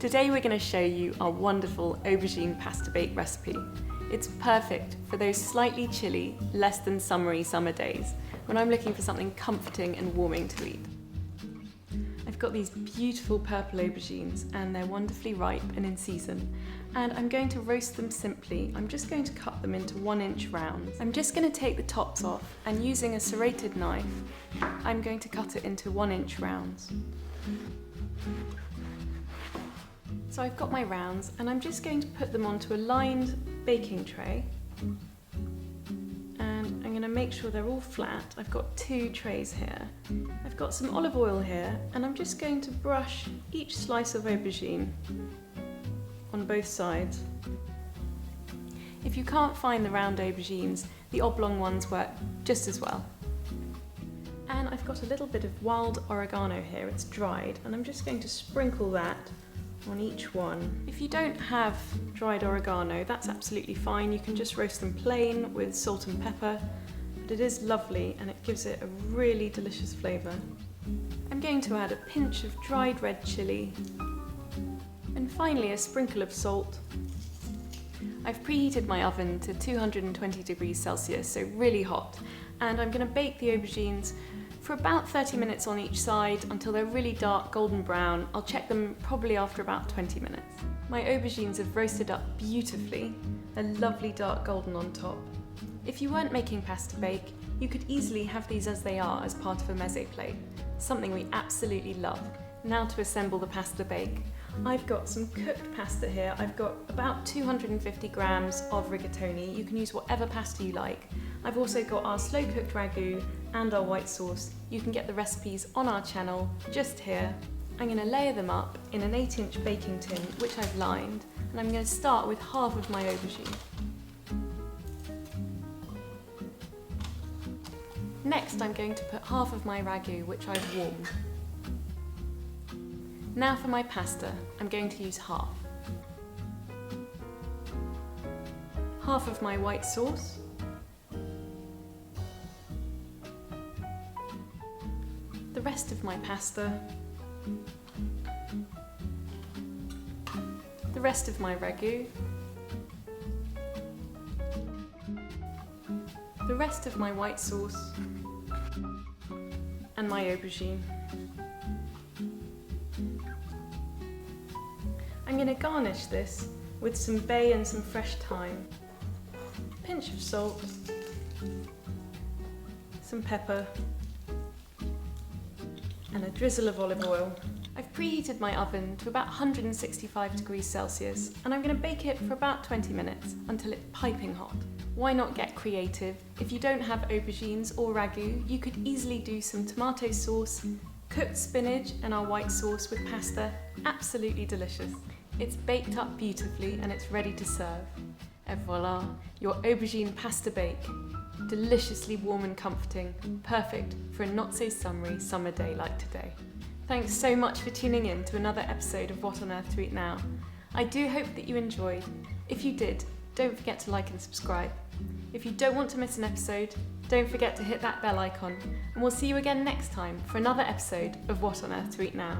Today we're going to show you our wonderful aubergine pastabake recipe. It's perfect for those slightly chilly, less than summery summer days when I'm looking for something comforting and warming to eat. I've got these beautiful purple aubergines and they're wonderfully ripe and in season. And I'm going to roast them simply. I'm just going to cut them into 1-inch rounds. I'm just going to take the tops off and using a serrated knife, I'm going to cut it into 1-inch rounds. So I've got my rounds and I'm just going to put them onto a lined baking tray. And I'm going to make sure they're all flat. I've got 2 trays here. I've got some olive oil here and I'm just going to brush each slice of aubergine on both sides. If you can't find the round aubergines, the oblong ones work just as well. And I've got a little bit of wild oregano here, it's dried, and I'm just going to sprinkle that on each one. If you don't have dried oregano, that's absolutely fine. You can just roast them plain with salt and pepper, but it is lovely and it gives it a really delicious flavour. I'm going to add a pinch of dried red chilli and finally a sprinkle of salt. I've preheated my oven to 220 degrees Celsius, so really hot, and I'm going to bake the aubergines for about 30 minutes on each side until they're really dark golden brown. I'll check them probably after about 20 minutes. My aubergines have roasted up beautifully. They're lovely dark golden on top. If you weren't making pastabake, you could easily have these as they are as part of a meze plate, something we absolutely love. Now to assemble the pastabake. I've got some cooked pasta here. I've got about 250 grams of rigatoni. You can use whatever pasta you like. I've also got our slow cooked ragu and our white sauce. You can get the recipes on our channel just here. I'm going to layer them up in an 8-inch baking tin which I've lined, and I'm going to start with half of my aubergine. Next I'm going to put half of my ragu which I've warmed. Now for my pasta, I'm going to use half. Half of my white sauce. The rest of my pasta. The rest of my ragu. The rest of my white sauce. And my aubergine. I'm going to garnish this with some bay and some fresh thyme, a pinch of salt, some pepper, and a drizzle of olive oil. I've preheated my oven to about 165 degrees Celsius and I'm going to bake it for about 20 minutes until it's piping hot. Why not get creative? If you don't have aubergines or ragu, you could easily do some tomato sauce, cooked spinach and our white sauce with pasta. Absolutely delicious. It's baked up beautifully and it's ready to serve. Et voila, your aubergine pastabake. Deliciously warm and comforting, perfect for a not so summery summer day like today. Thanks so much for tuning in to another episode of What on Earth to Eat Now. I do hope that you enjoyed. If you did, don't forget to like and subscribe. If you don't want to miss an episode, don't forget to hit that bell icon, and we'll see you again next time for another episode of What on Earth to Eat Now.